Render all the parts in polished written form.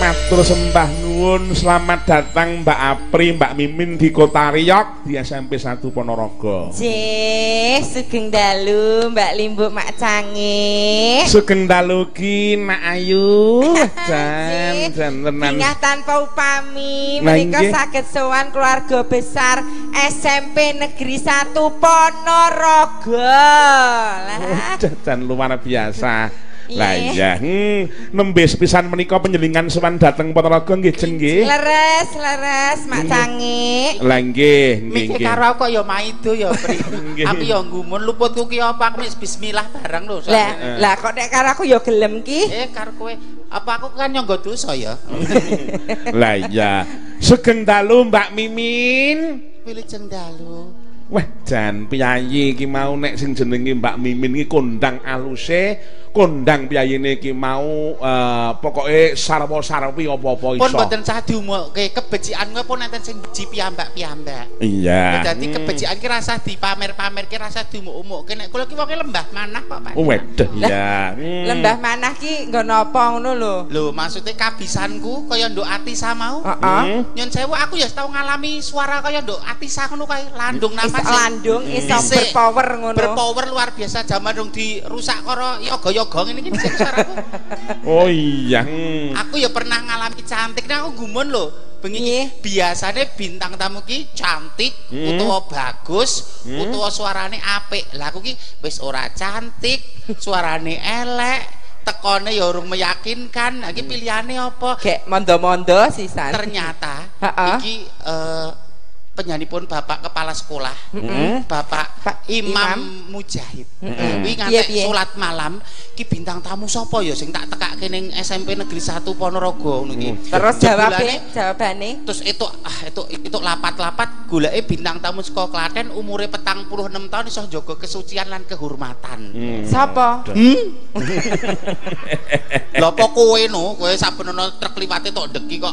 Matur sembah nuwun, selamat datang Mbak Apri, Mbak Mimin di Kota Riok di SMP 1 Ponorogo. Jeh, sugeng dalu Mbak Limbu Mak Cange. Sugeng dalu ki Nak Ayu. Jan tenan. Ingat tanpa upami menika saged sowan keluarga besar SMP Negeri 1 Ponorogo. Lah, Jan luar biasa. Lah iya, nembe sepisan menika panjenengan sowan dhateng Ponorogo nggih jeng nggih. Leres Mak Cange. Lah nggih, Mikir karo kok ya maido ya, Pri. Aku ya ngumun luputku ki apa aku wis bismillah barang lho. Lah kok nek karo aku ya gelem ki. Karo kowe apa aku kan nyangga dosa ya. Lah iya. Sugeng dalu Mbak Mimin. Wilujeng dalu. Wah, jan piyayi iki mau nek sing jenenge Mbak Mimin iki kondang aluse, kondang piyayine iki mau pokoke sarwa-sarwi apa-apa iso. Pun mboten sah diumuke kebecikan kowe pun enten sing beji piyambak-piyambak. Iya. Dadi kebecikan ki rasah dipamer-pamerke, rasah diumuk-umukke. Nek kula ki wonge lembah manah kok, Pak. Wedeh ya. Lembah manah ki nggo napa ngono lho. Lho, maksude kabisanku kaya nduk Atisa mau. Heeh. Nyon sewu aku ya tau ngalami suara kaya nduk Atisa ngono kae landung nama landung iso berpower ngono. Berpower luar biasa zaman dong dirusak karo yoga-yoga ngene iki sing suaraku. Oh iya. Aku ya pernah ngalami cantik nek aku gumun lho. Bengi biasane bintang tamu ki cantik utawa bagus utawa suarane apik. Lah aku ki wis ora cantik, suarane elek, tekone ya urung meyakinkan. Iki pilihane apa? Gek mondo-mondo sisan. Ternyata iki penyanyi pun Bapak Kepala Sekolah, Bapak Imam Mujahid. Kuwi ngantek salat malam ki bintang tamu sapa ya sing tak tekake ning SMP Negeri 1 Ponorogo ngono iki. Terus jawabane terus itu lapat-lapat goleke bintang tamu saka Klaten umure 46 tahun iso jaga kesucian lan kehormatan. Sapa? Lha apa kowe no, kowe saben ana truk liwate tok ndeki kok.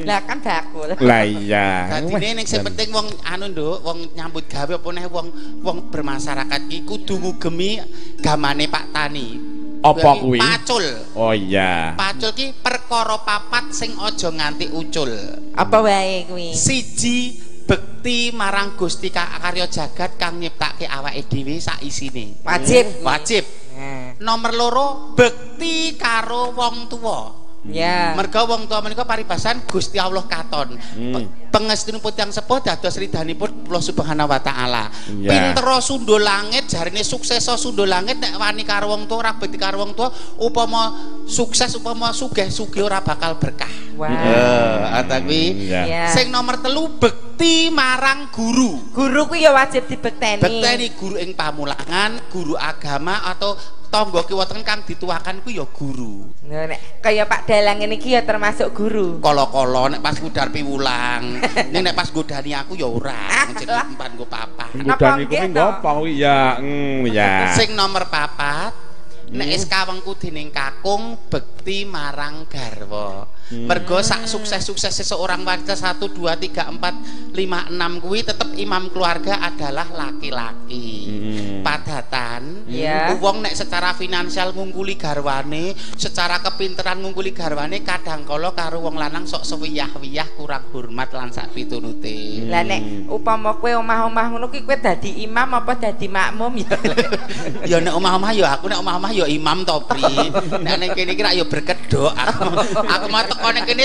Lah kan bakul. Lah iya. Dadine ning sing penting wong anu nduk, wong nyambut gawe apa neh wong bermasyarakat iki kudu ngugemi gamane Pak Tani. Apa kuwi? Pacul. Oh iya. Pacul ki perkara papat sing aja nganti ucul. Apa wae kuwi? Siji, bekti marang Gusti Karya Jagat kang nyiptake awake dhewe sak isine. Wajib. Nomor loro, bekti karo wong tuwa. Ya. Merga wong tuwa menika paribasan Gusti Allah katon. Pangestunipun tiyang sepuh dados ridhanipun Allah Subhanahu wa taala. Pintero sundul langit jarine sukseso sundul langit nek wani karo wong tuwa ora bekti karo wong tuwa upama sukses upama sugih-sugih ora bakal berkah. Ata kuwi. Sing nomor telu bekti marang guru. Guru kuwi ya wajib dibekteni. Bekteni guru ing pamulangan, guru agama atau tangga kiwaten kang dituakan ku ya guru. Nek kaya Pak Dalang ngene iki ya termasuk guru. Kala-kala nek pas ngudar piwulang, nek pas godani aku ya ora, jenenge empan go papat. Godani kuwi ngopo kuwi ya, ya. Sing nomor papat, nek SK wengku dening kakung bekti marang garwa. Mergo sak sukses-sukses seseorang wanita 1 2 3 4 5 6 kuwi tetep imam keluarga adalah laki-laki. Padatan wong nek secara finansial ngungkuli garwane, secara kepinteran ngungkuli garwane kadangkala karo wong lanang sok sewiyah-wiyah kurang hormat lan sak piturute. Lah nek upama kowe omah-omah ngono ki kowe dadi imam apa dadi makmum ya? Ya nek omah-omah ya aku nek omah-omah ya imam to, Pri. Nek ning kene iki rak ya berkedok aku mah teko ning kene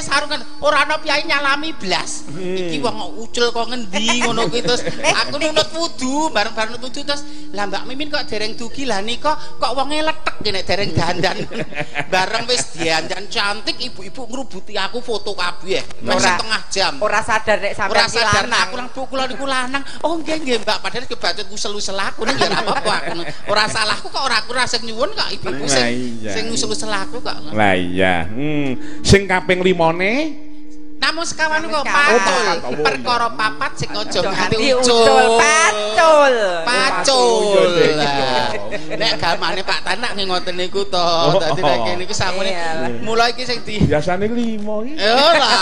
sarungan ora ana piyai nyalami blas. Iki wong ucul kok ngendi ngono kuwi terus aku nunut wudu bareng-bareng nunut wudu terus lah Mbak Mimin kok dereng dugi lah nika kok wonge letek nek dereng dandan. Bareng wis dandan cantik ibu-ibu ngrubuti aku foto kabeh wis setengah jam. Ora sadar nek sampeyan iki lanang. Aku nang kula niku lanang. Oh nggih Mbak padahal kebacut usel-usel aku ning ya ora apa-apa aku. Ora salahku kok ora aku sing nyuwun kok ibu-ibu sing usel-usel aku kok. Lah iya. Sing kaping 5ne namun sekawan kok pacul perkara papat sing aja nganti ucul. Pacul. Nek gamane Pak Tanak nggih ngoten niku to. Dadi nek kene iki samune mulai iki sing di biasane 5 iki. Ora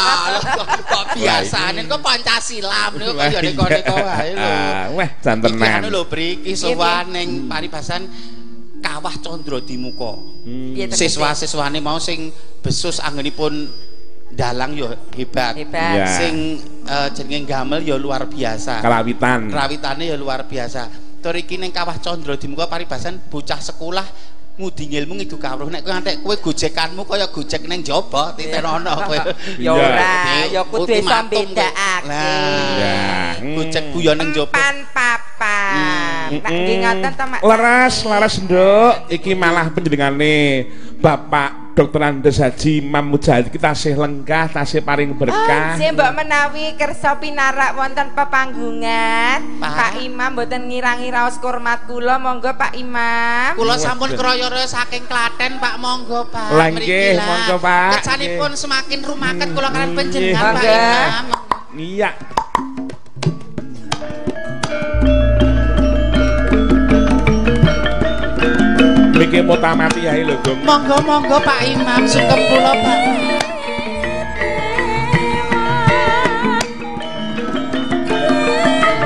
kok biasane kok Pancasila niku kok ya neko-neko wae lho. Weh jan tenan. Iki anu lho Bri iki sowan ning paribasan Kawah Condro Dimuka. Piye tegese? Siswa-siswane mau sing besus anggenipun dalang yo hebat. Hebat. Ya. Sing jenenge gamel yo luar biasa. Kalawitan. Rawitane ya luar biasa. Tur iki ning Kawah Condro Dimuka paribasan bocah sekolah ngudi ngilmu ngidu kawruh nek kowe ngantek kowe gojekanmu kaya gojek ning jaba titenono kowe. Ya ora, ya kudu iso mbedakake. Nah, gojek guyon ning jaba. Papan. Nek nggih ngoten to Mak. Laras Nduk, iki malah panjenengane Bapak Dr. Andes Haji Imam Mujahid kita tasih lenggah, tasih paring berkah. Nggih mbok menawi kersa pinarak wonten pepanggungan, Pak. Pak Imam mboten ngirangi raos kurmat kula, monggo Pak Imam. Kula sampun kroyo saking Klaten Pak, monggo Pak. Lah nggih, monggo Pak. Kesanipun semakin rumaket kula kalian panjenengan Pak Monggo. Imam. Iya. Mikir mutamati ae lho, Gong. Monggo Pak Imam, sugeng kula Pak.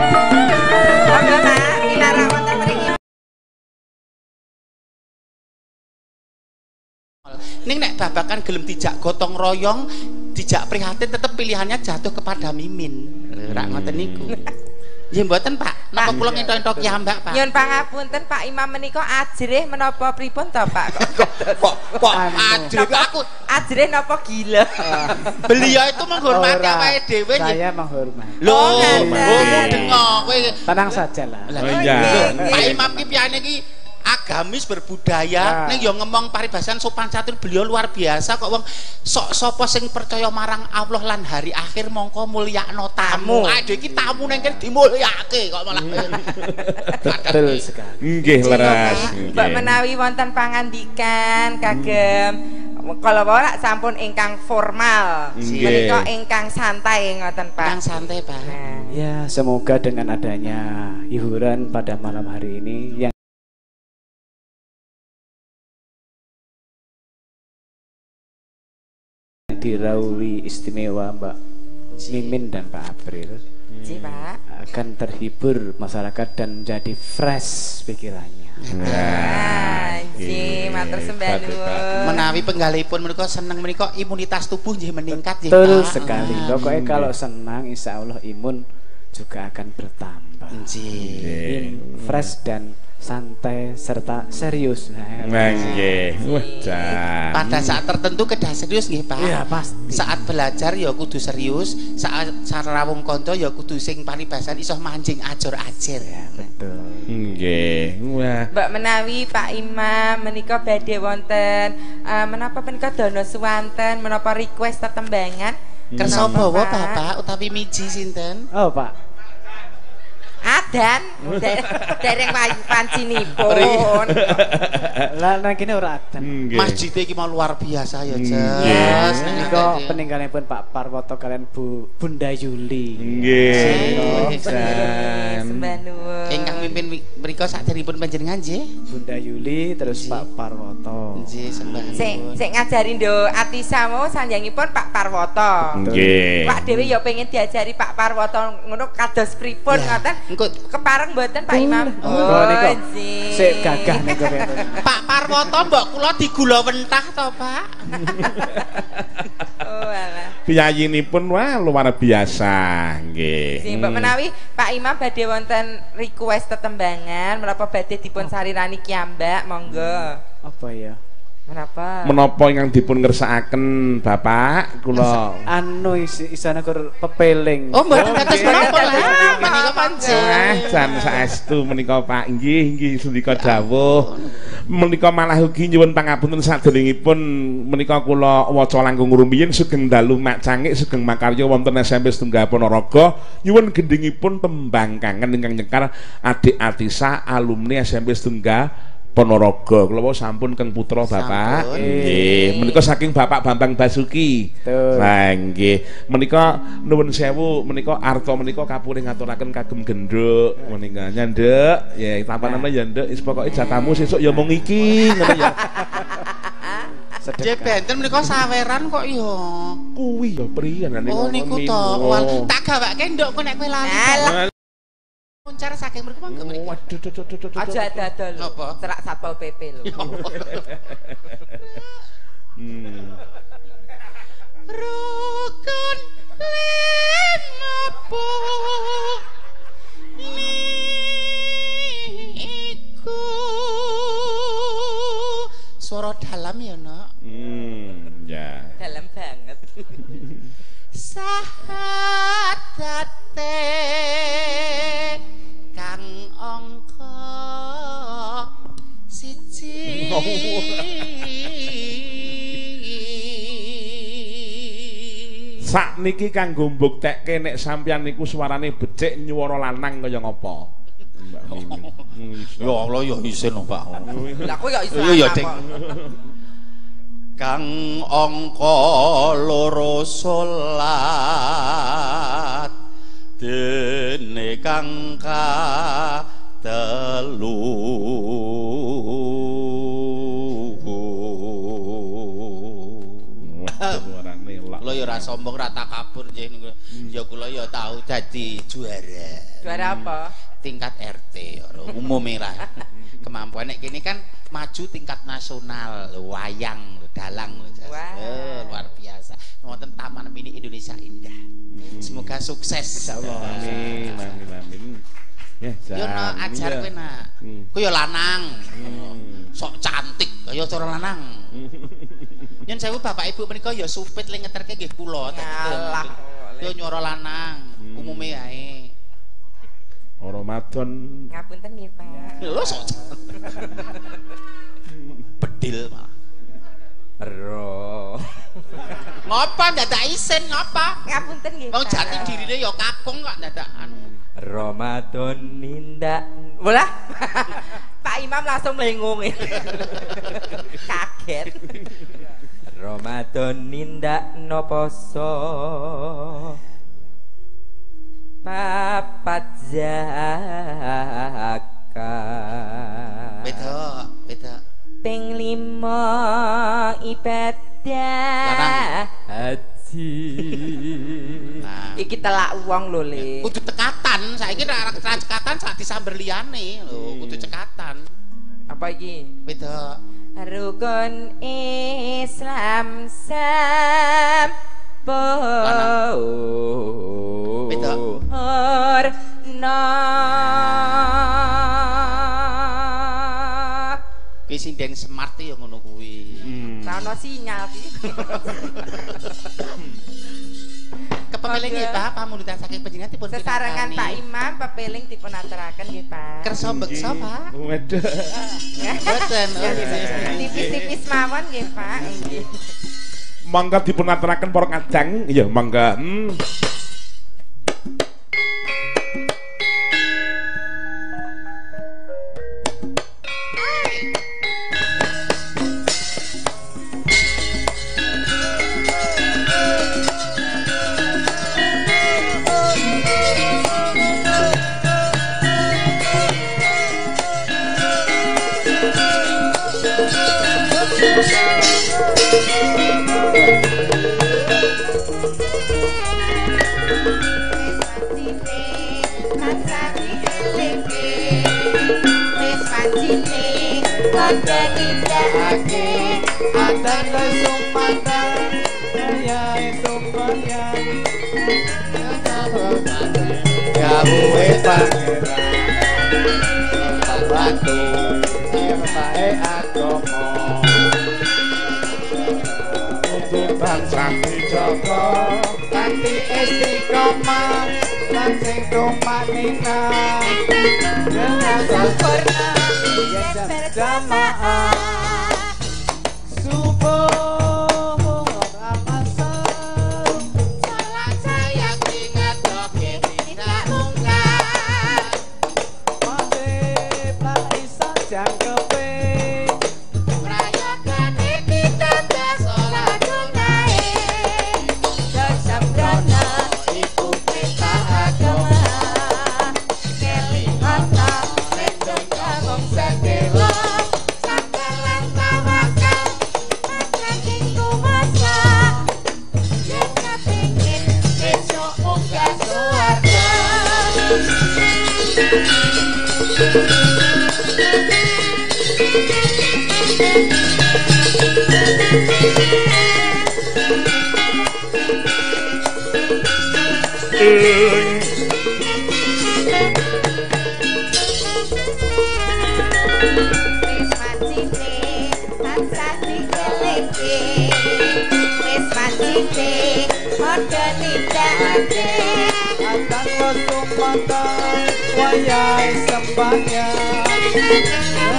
Monggo Pak, pinarak wonten mriki. Ning nek babakan gelem dijak gotong royong, dijak prihatin tetep pilihannya jatuh kepada Mimin. Rak ngoten niku. Nggih mboten Pak, napa kula ngentok-entok ya Mbak Pak? Nyun pangapunten Pak Imam menika ajrih menapa pripun to Pak? Kok ajrih aku Ajrih napa gila? beliau itu menghormati Ora, awake dhewe nggih. saya menghormati. Lho, ngaten. dengo kowe. Tenang saja lah. Lah, Oh iya. Pak Imam ki piyane ki agamis berbudaya, Nah. ning yo ngomong paribasan sopan santun beliau luar biasa kok wong sok sapa sing percaya marang Allah lan hari akhir mongko mulyakno tamu. Aduh iki tamu ning kene dimulyake kok malah. Betul sekali. Nggih, Laras. Mbak menawi wonten pangandikan kagem kalau ora sampun ingkang formal, Nggih. menika ingkang santai ngoten Pak. Kang santai, Pak. Nah, Ya, semoga dengan adanya hiburan pada malam hari ini yang diraui istimewa Mbak Mimin dan Pak April Ji Pak. akan terhibur masyarakat dan menjadi fresh pikirannya. Nah, ji matur sembah nuwun. Menawi penggalipun menika seneng menika imunitas tubuh nggih meningkat nggih, Betul Pak. sekali. Pokoknya kalau senang, insya Allah imun juga akan bertambah. Nggih. Fresh dan santai serta serius. Nah, Nggih. Wah, jan. Pada saat tertentu kedah serius nggih, Pak. Iya, pasti. Saat belajar ya kudu serius, saat sarawung kanca ya kudu sing paribasan iso mancing ajur-ajir. Ya, betul. Nggih. Wah. Mbak menawi Pak Imam menika badhe wonten menapa menika dana suwanten menapa request tetembangan Kersa Menapa, bawa Pak? Bapak utawi miji sinten? Oh, Pak. Adan dereng pancinipun. Lah nang kene ora adan. Nggih. Masjid iki mau luar biasa ya, Nggih. Jas. Menika peninggalanipun Pak Parwoto kalian Bunda Yuli. Nggih. Jan. Jan. Sembah nuwun. Ingkang mimpin mriku sakderengipun panjenengan nggih. Bunda Yuli terus Nggih. Pak Parwoto. Nggih, sembah. Sing ngajari ndo Atisa mau sanjangipun Pak Parwoto. Nggih. Pak dhewe ya pengen diajari Pak Parwoto ngono kados pripun Lah, ngoten. engko Kepareng mboten Pak Imam? Oh, niku. ji. Sik gagah niku rene. Pak Parwoto mbok kula digula wentah to, Pak? Oh alah. Piyayinipun wah luar biasa. Nggih. Sing mbok menawi Pak Imam badhe wonten request tetembangan menapa badhe dipun sarirani kiambak monggo. Apa ya? Menapa? Menapa ingkang dipun ngersakaken Bapak kula Anu isane kur pepeling. Oh, mboten dados nggih. menapa lah. Menika Menika pancen. Wah, jan saestu menika Pak. Nggih sendika dawuh. Menika malah ugi nyuwun pangapunten saderengipun menika kula waca langkung rumiyin sugeng dalu mak cangik sugeng makarya wonten SMP Setunggal Ponorogo nyuwun gendhingipun tembang kangen ingkang nyekar adik Atisa alumni SMP Setunggal Ponorogo. Kula wau sampun Kang Putra Bapak. Sampun. Nggih, menika saking Bapak Bambang Basuki. Betul. Lah nggih, menika nuwun sewu menika arta menika kapuri ngaturaken kagem genduk menika nyandek ya tampanane ya nduk pokoke jatamu sesuk ya mung iki ngono ya. Nggih benten menika saweran kok ya. Kuwi ya priyan Oh niku to. Tak gawake nduk kok nek kowe lali. Alah, Muncar saking mriku mangga mriki. Waduh. Aja dadal. Napa? Serak Satpol PP lho. Rukun lenapa niku suara dalam ya nak ya dalam banget sahadate kang angka siji sakniki kanggo mbuktekke nek sampeyan niku suarane becik nyuwara lanang kaya ngapa. Mbak Mimin. Ya Allah ya isin Pak. lah kok ya iso ya Ding. Kang angka loro salat dene kang telu kula ya ora sombong ora takabur nggih niku. Ya kula ya tau dadi juara. Juara apa? Tingkat RT umume lah. Kemampuan nek kene kan maju tingkat nasional, wayang, dalang luar biasa. Wonten Taman Mini Indonesia Indah. Semoga sukses insyaallah. Amin. Ya, yo no ajar kowe nak. Kowe yo lanang. Sok cantik kaya cara lanang. Yen sewu bapak ibu menika ya supit le ngeterke nggih kula. Alah. Yo nyoro lanang, umume ae. Ramadan. Ngapunten nggih, Pak. Lho sok. Bedil malah. Ero. Ngapa dadak isin ngapa? Ngapunten nggih. Wong jati dirine ya kakung kok dadakan. Ramadan nindak. Bolah. Pak Imam langsung melengung. Kaget. Ramadan nindak no poso. Papat zakat. Beda. Ping 5 ibadah Haji. Nah, iki telak wong lho Le. kudu cekatan, saiki nek ora cekatan sak disamber liyane lho, kudu cekatan. Apa iki? Beda. Rukun Islam Beda. Kuwi sinden smart ya ngono kuwi. Ora ono sinyal iki. Kepepeling nggih Pak, pamundutan saking panjenengan dipun Sesarengan Pak Imam pepeling dipun aturaken nggih Pak. Kersa beksa Pak. Waduh. Mboten. Tipis-tipis mawon nggih Pak. Nggih. Mangga dipun aturaken para kadang. Iya, mangga. Adan kesempatan saya itu bayang gawe pangeran batu sirpae agomo tuntutan sami joko kanthi istiqomah lan sing tumanina dengan sempurna jamaah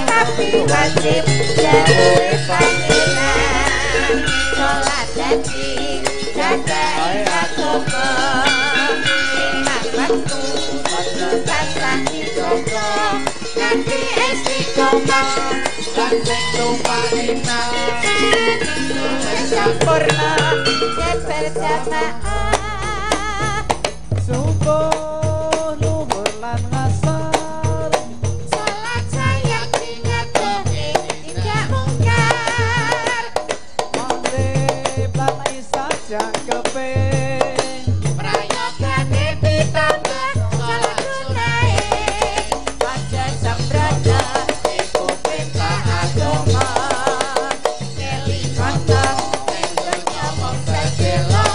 Tapi wajib jauh panggilan sholat jadi jagai agama iman waktu tansah dijogo nanti istiqomah gandeng tumaina sempurna dan berjamaah subuh luhur lan ngasar sholat saya ingat tauhid tidak mungkar maghrib lan isya jangkepe prayogane ditambah sholat sunai aja sembrono iku perintah agama kelingono ning donya mung sedelo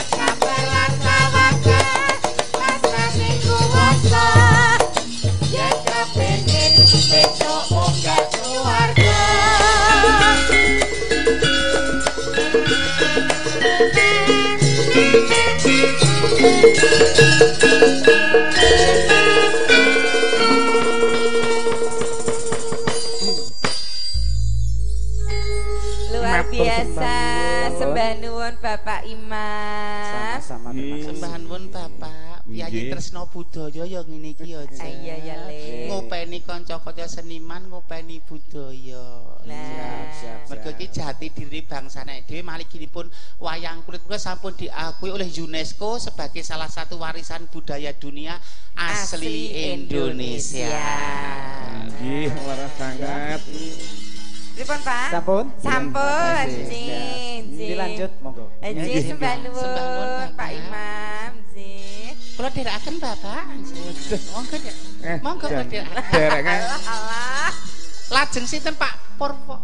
sabar lan tawakal pasrah sing kuwasa yen kepengin besok munggah swarga Luar Matur biasa, sembah sembah nuwun Bapak Imam. Sama-sama terima kasih. Sembahan pun Bapak, Piyayi Nggih. tresno budaya ya ngene iki aja. Iya ya Le. Ngopeni kanca-kanca seniman, ngopeni budaya. Nah, Mergo iki jati diri bangsane dhewe malikinipun wayang kulit punika sampun diakui oleh UNESCO sebagai salah satu warisan budaya dunia asli Indonesia. Nggih, laras sangat. Pripun Pak? Sampun? Sampun, jin. Dilanjut monggo. Jin sembah Sembah nuwun, nuwun Bapak. Pak Imam, jin. Kula dherekaken Bapak. Monggo Dek. Monggo kula dherekaken. Derekan Allah. Lajeng sinten Pak Purwoko?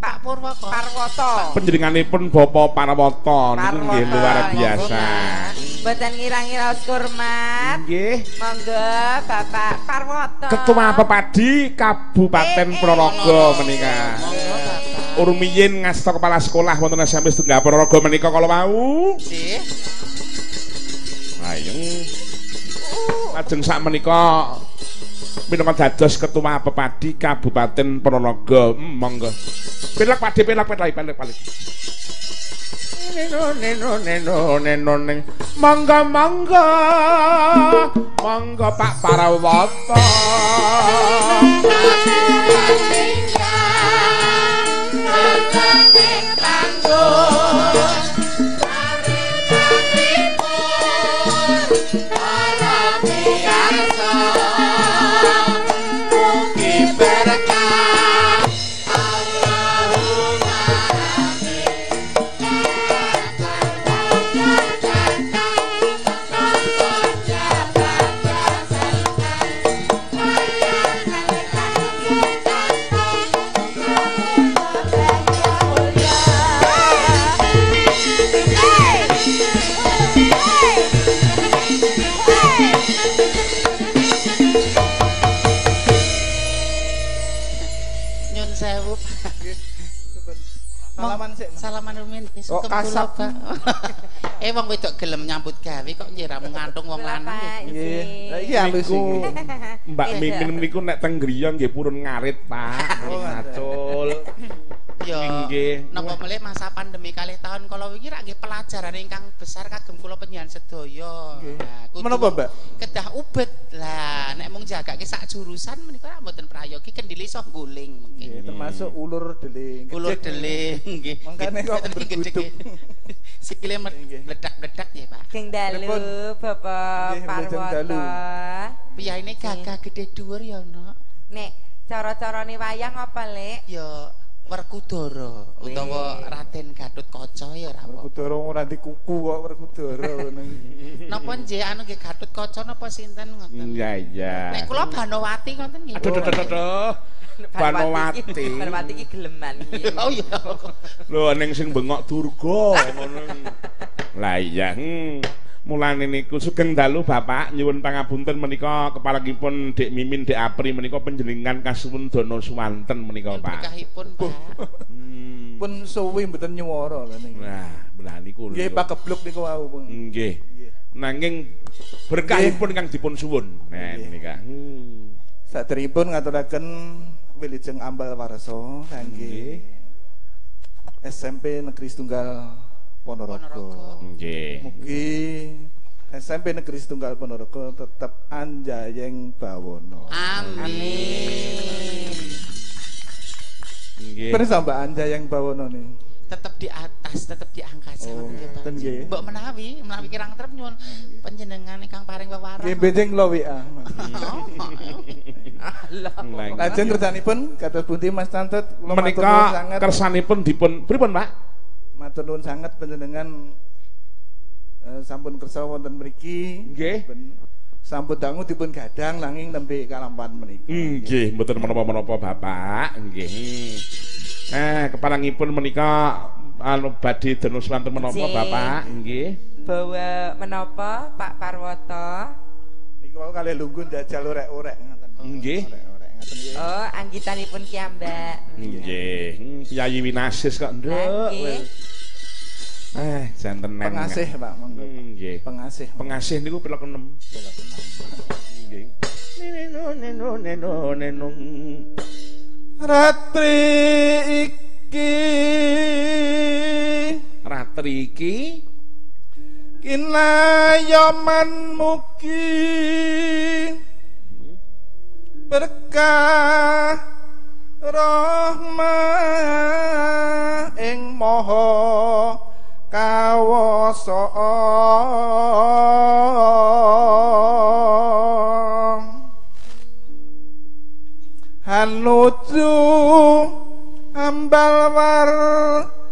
Parwoto. panjenenganipun Bapak Parwoto niku nggih luar biasa. Mboten ngira-ngira kurmat. Nggih. Monggo Bapak Parwoto. Ketua Pepadi Kabupaten Ponorogo menika. Monggo Bapak. Urmiyin ngasta kepala sekolah wonten SMP Setunggal Ponorogo menika kala wau. Nggih. Ayeng. Lajeng sak menika minangka dados Ketua Pepadi Kabupaten Ponorogo. Monggo. Pelak padi pelak. Neno. Monggo Pak Parwoto. Nyun sewu. Salaman sik. Salaman rumiyin Kok kasap? Wong wedok gelem nyambut gawe kok nyiram ngantung wong lanang. Nggih. Lah iki halus Niku iki. Mbak Mimin niku nek teng griya nggih purun ngarit, Pak. Macul. Ya, Nggih. napa melih masa pandemi kalih tahun kala wingi rak nggih pelajaran ingkang besar kagem kula panjenengan sedaya. Nah, kudu Menapa, Mbak? Kedah ubet. Lah, nek mung jagake sak jurusan menika rak mboten prayogi kendhili iso guling mungkin. Nggih, termasuk ulur deling. Ulur deling nggih. Mangkane kok Mboten berguduk. Sikile meledak-meledak ya, Pak. Geng dalu Pripun? Bapak Nggih, mboten dalu. Parwoto. Piyaine gagah gedhe dhuwur ya, Nok. Nek cara-carane wayang apa, Lek? Ya Werkudara utawa Raden Gatotkaca ya ora apa. Werkudara ora di kuku kok Werkudara ngono. Napa nggih anu nggih Gatotkaca napa sinten ngoten? Iya. Nek kula Banowati ngoten nggih. Aduh. Banowati. Banowati iki geleman iki. Oh iya. Lho ning sing bengok Durga ngono. Lah iya. Mulane niku sugeng dalu Bapak nyuwun pangapunten menika kepalagipun Dik Mimin Dik Apri menika panjenengan kasuwun dana suwanten menika Pak. Berkahipun Pak. Pun suwi mboten nyuwara lho niku. Nah niku lho. Nggih Pak kebluk niku wau pun. Nggih. Nanging berkahipun kang dipun suwun. Nah menika. Saderengipun ngaturaken wilujeng ambal warsa kangge SMP Negeri Setunggal Ponorogo. Nggih. Mugi SMP Negeri Setunggal Ponorogo tetap anjayeng bawono. Amin. Nggih. Pirsa Mbak anjayeng bawono nih? Tetap di atas, tetap di angkasa nggih Pak. Nggih. Mbok menawi kirang trep nyuwun panjenengan ingkang paring wewarang. Nggih benjing kula WA. Lajeng kersanipun kados pundi Mas Tantut? Kula matur nuwun Menika sanget. kersanipun dipun pripun Pak? Matur nuwun sanget panjenengan sampun kersa wonten mriki. Nggih. Sampun dangu dipun gadang nanging nembe kalampan menika. Nggih, mboten menapa-menapa Bapak. Nggih. Kepalangipun menika anu badhe dana swanten menapa Bapak? Nggih. Bawa menapa Pak Parwoto? Niku wau kalih lungguh njajal orek-orek ngoten. Nggih. Orek-orek ngoten nggih. Oh, anggitanipun Ki Ambak. Nggih. Piyayi Winasis kok, Nduk. Nggih. Janten neng. Pengasih Pak monggo. Nggih. Pengasih. Pengasih niku pira kenem? Nggih. Neno. Ratri iki kinayaman mugi berkah rahmah ing maha kawasa hanuju ambal warsane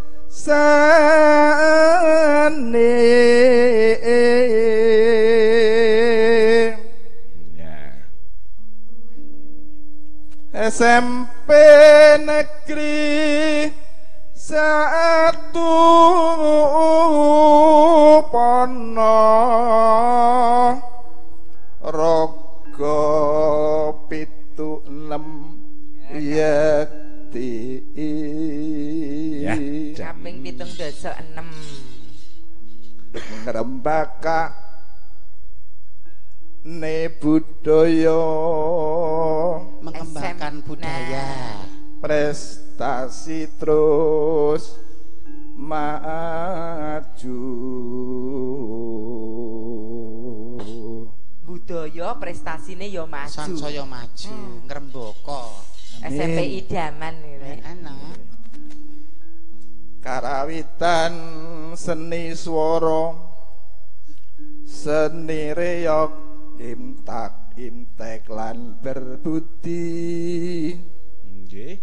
SMP Negeri 1 Ponorogo 76 yakti Ya, Kaping 7.6. ngrembaka ne budaya mengembangkan budaya. Prestasi terus maju Budaya prestasine ya maju. Sansaya maju, ngrembaka. SMP idaman gitu. Enak. karawitan seni swara seni reog imtek lan berbudi nggih.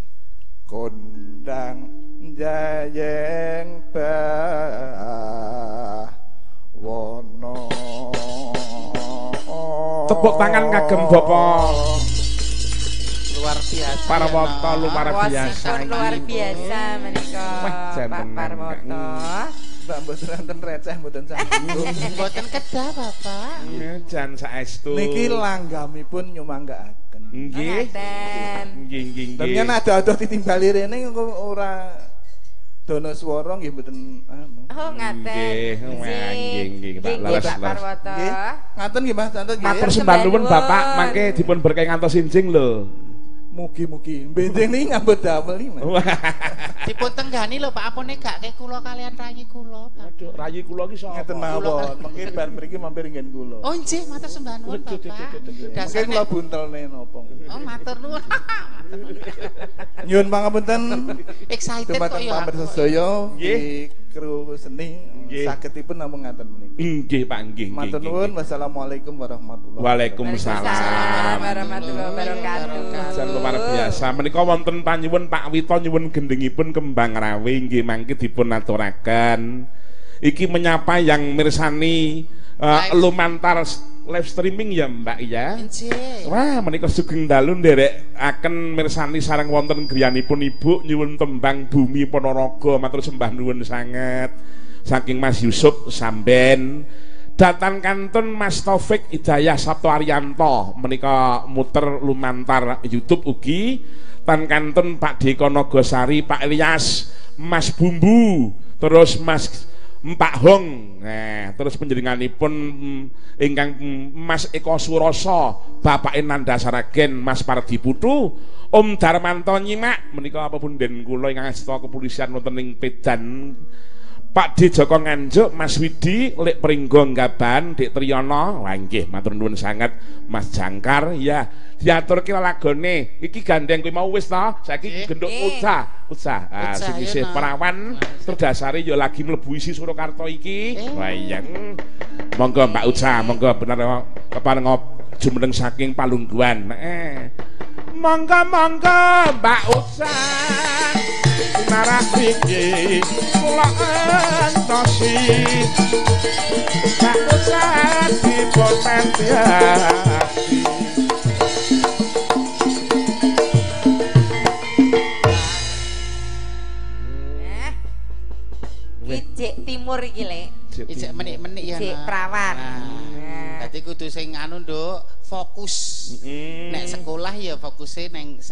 kondang jayeng bawono. Tepuk tangan kagem Bapak Luar biasa. Parwoto luar biasa. Wasipun luar biasa menika Wah, Pak jantenan, Parwoto. Mbak mboten wonten receh mboten sanggup. Mboten kedah, Bapak. Jan saestu. Niki langgamipun nyumanggaaken. Nggih. Ngaten. Nggih. Dengan ada ditimbali rene kok ora dono swara nggih mboten anu. Oh, ngaten. Nggih, Pak. Nggih, Leres, Pak leres. Parwoto. Nggih. Ngaten nggih Mas Tante nggih. Matur Sembah sembah nuwun nuwun. Bapak mangke dipun berkah ngantos sinjing lho. Mugi-mugi benjing niki nyambut damel iki Mas. Dipun tenggani lho Pak, apune gak ke kula kalian rayi kula, Pak. Aduh, rayi kula ki sapa? Ngeten mawon, mengki bar mriki mampir nggen kula. Oh nggih, matur sembah nuwun Bapak. Mungkin Dasar kula buntelne napa. Oh, matur nuwun. Nyuwun pangapunten Excited kok dumateng ya. pamirsa sedaya Nggih. di kru seni sagedipun namung ngaten menika. Nggih Pak nggih. Matur nuwun. Wassalamualaikum warahmatullahi Waalaikumsalam warahmatullahi wabarakatuh. Jan luar biasa. Menika wonten panyuwun Pak Wito nyuwun gendhengipun kembang rawe nggih mangke dipun aturaken. Iki menyapa yang mirsani lumantar live streaming ya Mbak ya. Wah menika sugeng dalu nderekaken mirsani sareng wonten griyanipun Ibu nyuwun tembang Bumi Ponorogo matur sembah nuwun sanget saking Mas Yusuf Samben. Datan kantun Mas Taufik Hidayah Sabto Arianto menika muter lumantar YouTube ugi tan kantun Pak Deko Nogosari, Pak Elias, Mas Bumbu, terus Mas Pak Hong, terus panjenenganipun ingkang Mas Eko Suroso, Bapak Nanda Saragen, Mas Pardi Putu, Om Darmanto Nyimak, menika apa punden kula ingkang asta kepolisian wonten ing Pedan, Pak D Joko Nganjuk, Mas Widi, Lek Pringgo Nggaban, Dik Triyono, wah nggih matur nuwun sanget, Mas Jangkar, ya diaturke lagone. Iki gandeng kuwi mau wis to, saiki genduk Uca, sing isih perawan, terdasari ya lagi mlebu isi Surakarta iki. Wah iya. Monggo Mbak Uca, monggo bener keparenga jumeneng saking Palungguan. Monggo Mbak Uca. Narak iki kula entosi tak usah dipotenti Ijek timur iki lek. Ijek menik-menik ya. Ijek perawan. Dadi kudu sing anu Nduk, fokus. Nek sekolah ya fokuse ning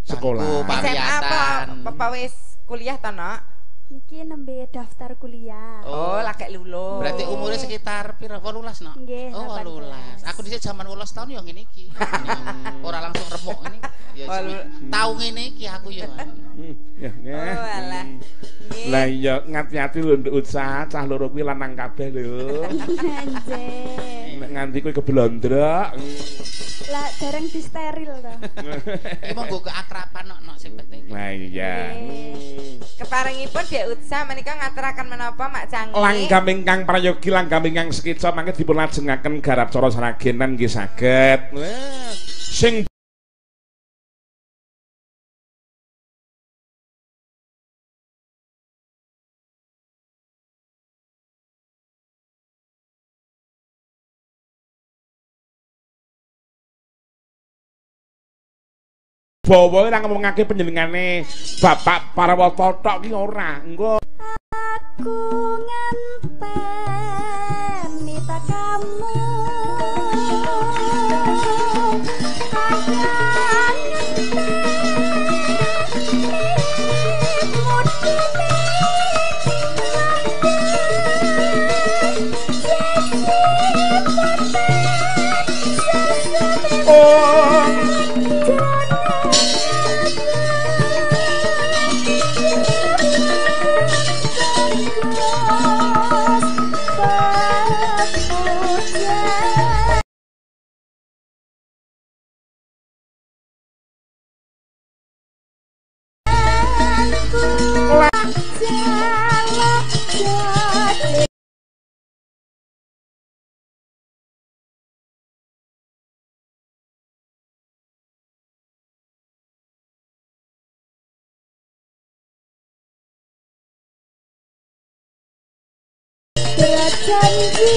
sekolah. Pariatan. Apa wis kuliah to, Nok? Niki nembe daftar kuliah. Oh, lagi lulus. Berarti umurnya sekitar pira 18, Nok? Nggih, oh, 18. Aku dhisik jaman 18 tahun ya ngene iki. Ora langsung remuk ini. Ya tau ngene iki aku ya. Ya, oh, alah. Lah iya ngati-ati lho nduk usaha cah loro kuwi lanang kabeh lho. Anjir. Nek nganti kowe keblondrok. Lah dereng disteril to. Iki monggo keakraban nok sing penting. Nah iya. Keparengipun Dek Utsa menika ngaturaken menapa Mak Canggih? Langgam ingkang prayogi langgam ingkang sketsa mangke dipun lajengaken garap cara saragenan nggih saged. Sing bawa ora ngomongake panjenengane Bapak Parawata tok ki ora. Engko aku ngenteni kamu janji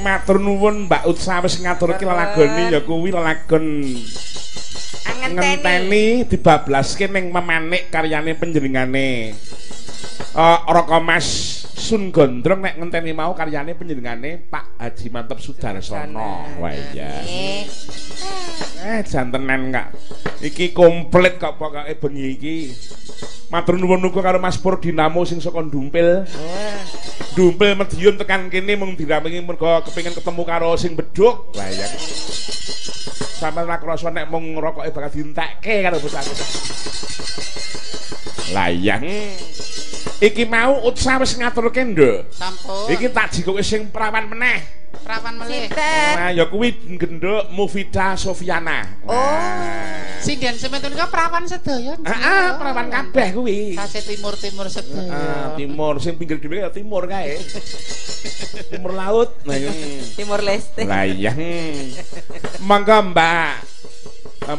Matur nuwun Mbak Utsa wis ngaturke lelagone ya kuwi lelagon ngenteni dibablaske ning memanik karyane panjenengane Raka Mas Sun Gondrong nek ngenteni mau karyane panjenengane Pak Haji Mantep Sudarsono. Wah iya. Jantenan Kak. Iki komplit kok pokoke bengi iki. Matur nuwun uga karo Mas Pur Dinamo sing saka Dumpil. Dumpil Madiun tekan kene mung dirampingi mergo kepengin ketemu karo sing bedhuk. Lah ya. Sampeyan ora krasa nek mung rokoke bakal dientekke karo bocah. Lah iya. Iki mau Utsa wis ngaturke nduk. Sampun. Iki tak jikoke sing prawan meneh. Prawan melih. Nah, ya kuwi genduk Mufida Sofiana. Sing den sementun ka prawan sedaya. Heeh, prawan kabeh kuwi. Sase timur-timur sedaya. Timur sing pinggir dhewe ya timur kae. Timur laut. Nah, Timur Leste. lah iya. Monggo Mbak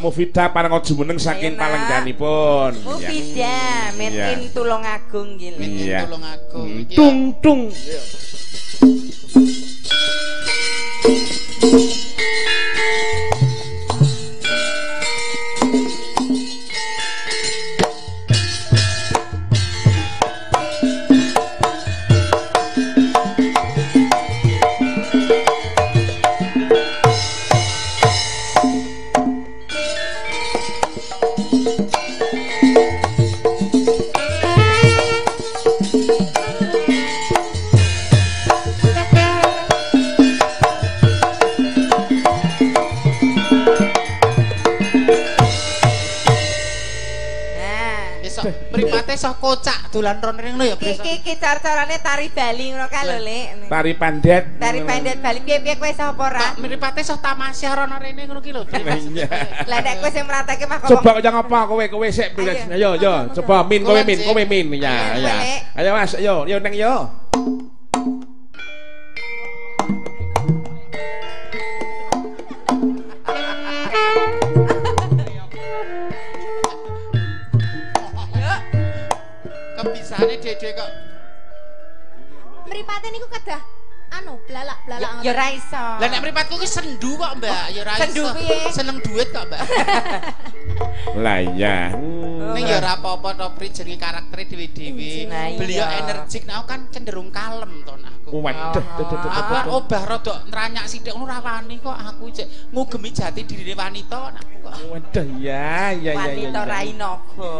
Mufida parenga jumeneng saking palengganipun. Mufida Metin Tulungagung nggih. Metin Tulungagung. Tung tung. Mripate sok kocak dolan ron-ring lho ya, Bro. Iki cara-carane tari Bali ngono kae lho, Lek. Tari pandet. Tari pandet Bali piye-piye kowe sapa ora? Mripate sok tamasya rono rene ngono ki lho. Lah nek kowe sing mrateke mah Coba kaya ngapa kowe sik. Ayo coba kowe min ya. Ayo Mas, yo neng yo. Kebisane Dede kok. Mripate niku kedah blalak-blalak. Ya ora iso. Lah nek mripatku ki sendu kok, Mbak. Ya ora iso. Sendu piye? Seneng duit kok, Mbak. Lah iya. Ning ya ora apa-apa to, Pri, jenenge karaktere dhewe-dhewe. Beliau energik, nah kan cenderung kalem to aku. Waduh. Apa obah rada nranyak sithik ngono ora wani kok aku cek ngugemi jati dirine wanita aku kok. Waduh ya. Wanita Rainaga.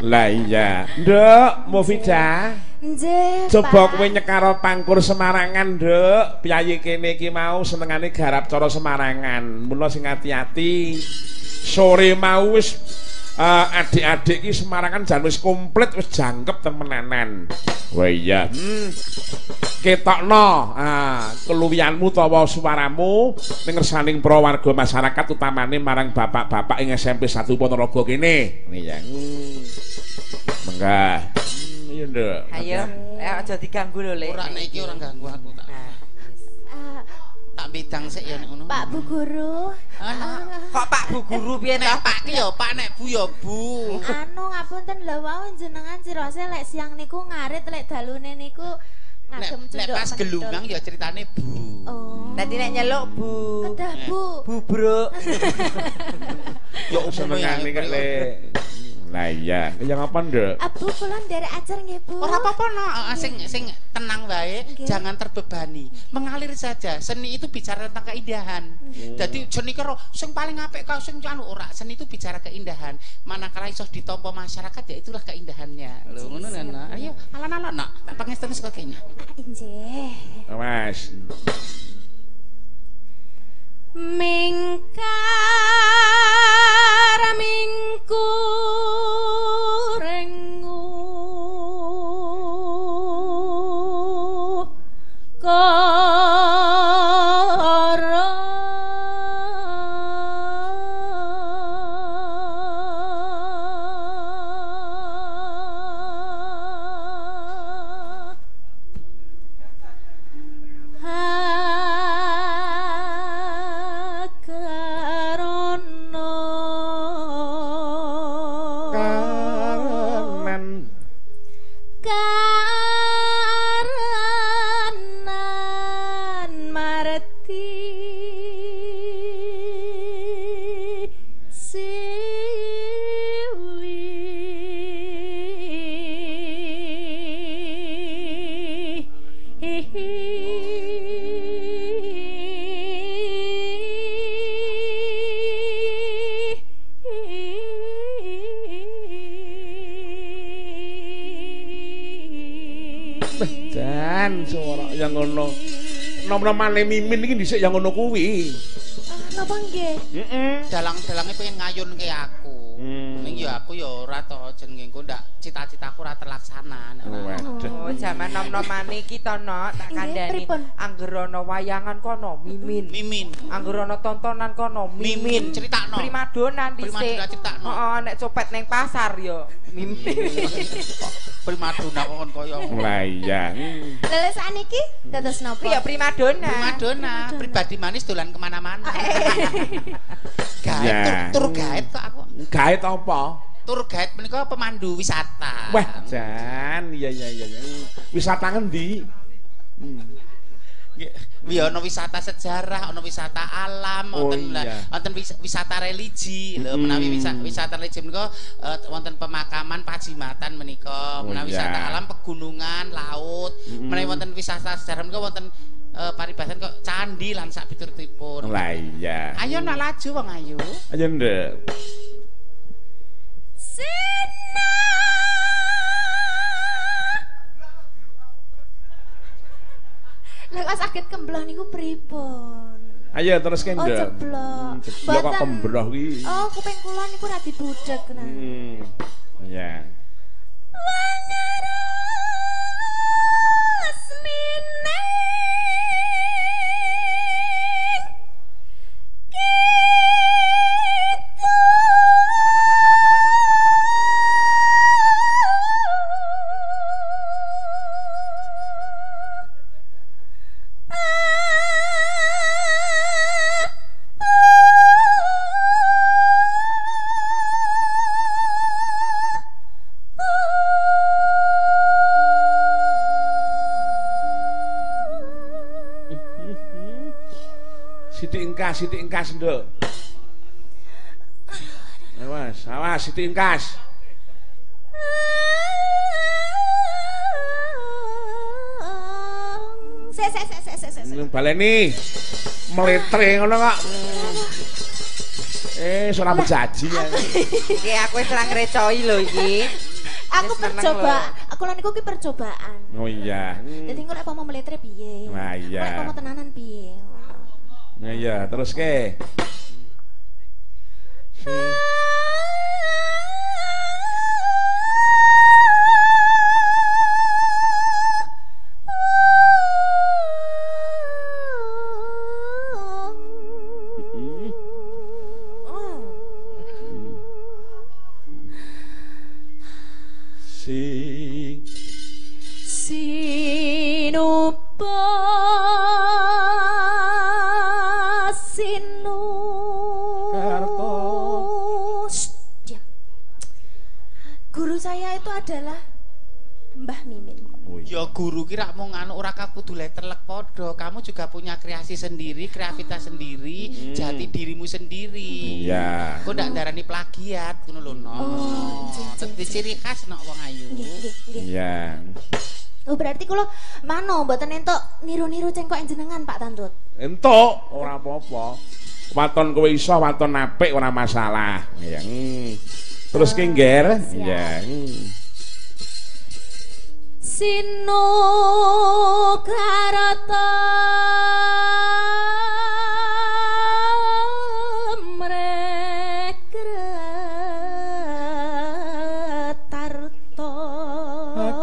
Lah iya. Nduk, Mufida. Nggih. Coba kowe nyekaro pangkur Semarangan, Nduk. Piyayi kene iki mau senengane garap cara Semarangan. Mula sing ati-ati. Sore mau wis adik-adik iki Semarangan jan wis komplit, wis jangkep temenanan. Wah iya. Ketokno keluwihanmu utawa suaramu ning ngersaning para warga masyarakat utamane marang bapak-bapak ing SMP 1 Ponorogo kene. Iya. Menggah. Iya, Nduk. Ayo, aja diganggu lho, Lek. Ora nek iki ora ganggu aku tak. Tak bidang sik ya nek ngono. Pak Bu Guru. Kok Pak Bu Guru piye Nek to? Pak ki ya Pak, nek Bu ya Bu. Ngapunten lho wau jenengan cirose lek siang niku ngarit lek dalune niku ngagem Nek cendhok. pas gelungang ya ceritane Bu. Oh. Dadi nek nyeluk Bu. Kedah Bu. Bubruk. Ya senengane kok le. Lah iya, yang apa nduk? Bu kula nderek ajar nggih Bu. Ora apa-apa no, sing tenang wae, jangan terbebani. Mengalir saja. Seni itu bicara tentang keindahan. Jadi seni karo sing paling apik kau sing anu ora, seni itu bicara keindahan. Manakala iso ditampa masyarakat ya itulah keindahannya. Lho ngono lho. Ayo alon-alon nak, tak pangesteni saka kene. Injih. Mas. Mingkar mingkur rengu kara Dan suara yang ngono. Nom-nomane Mimin iki dhisik yang ngono kuwi. Napa nggih? Dalang-dalange pengen ngayun ke aku. Ning ya aku ya ora to jenenge engko ndak cita-citaku ora terlaksana nek ora. Oh, jaman nom-nomane iki to no, tak kandhani. Angger ana wayangan kono Mimin. Angger ana tontonan kono Mimin. Critakno. Primadona dhisik. Primadona critakno. Heeh, nek copet ning pasar ya Mimin. Primadona kon kaya. Lah iya. Lha sakniki dados napa? Iya primadona. Primadona, pribadi manis dolan kemana-mana. Gaet tur gaet kok aku. Gaet apa? Tur guide menika pemandu wisata. Wah, jan, iya. Wisata ngendi? Ya ana wisata sejarah, ana wisata alam, wonten wisata religi. Lho menawi wisata religi menika wonten pemakaman Pajimatan menika, menawi wisata alam pegunungan, laut, menawi wonten wisata sejarah menika wonten paribasan kok candi lan sak piturutipun. Lah iya. Ayo nak laju wong ayu. Ayo nduk. Sina Lha sakit kembloh niku pripun? Ayo terus kendel. Oh jeblok. Jeblok kok kembloh kuwi. Oh kuping kula niku ra dibudhek nah. Iya. Siti ingkas nduk. Awas Siti ingkas. Se. Baleni. Meletre ngono kok. Ora bejaji ya. Iki aku wis ora ngrecoi lho iki. Aku percoba, aku lan niku ki percobaan. Oh iya. Dadi engko nek mau meletre piye? Nah iya. Nek mau tenanan piye? Nah iya, terus ke. Ya guru ki rak mung anu ora kudu letterlek padha. Kamu juga punya kreasi sendiri, kreativitas sendiri, jati dirimu sendiri. Iya. Kok ndak darani plagiat ngono lho no. Dadi ciri khas nek wong ayu. Iya. Oh berarti kula mano mboten entuk niru-niru cengkok jenengan Pak Tantut. Entuk ora apa-apa. Waton kowe iso, waton apik ora masalah. Ya. Terus ki ngger. Ya. Sinu karata mrekretarto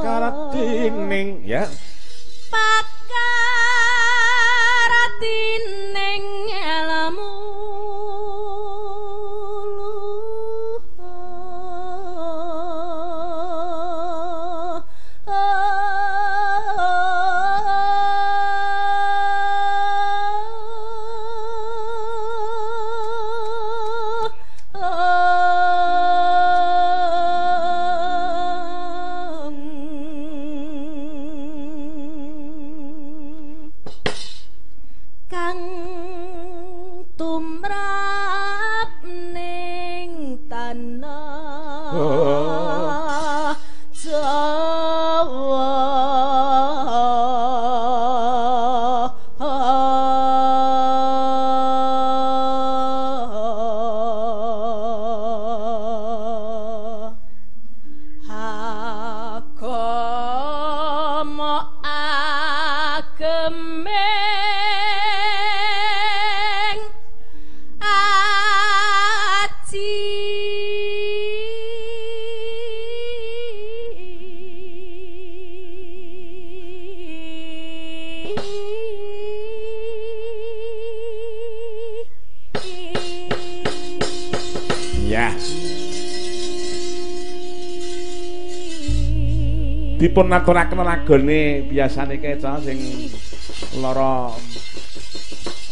Karatining ya. Pakaratining ilmu Dipun aturaken ragane biasane keca sing lara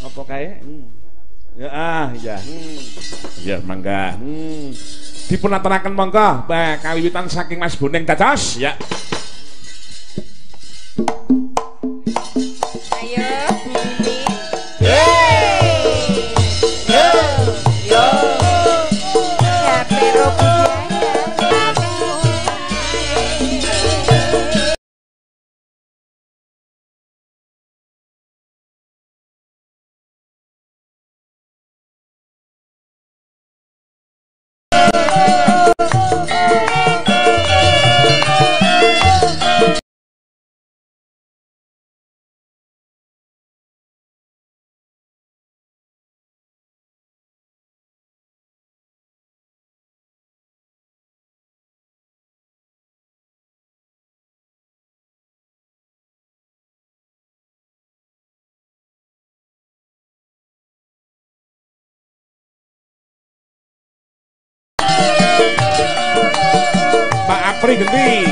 apa kae? Ya ya. Ya mangga. Dipun aturaken monggo kawiwitan saking Mas Boneng dados ya. Pak Apri Genti.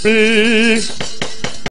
sepi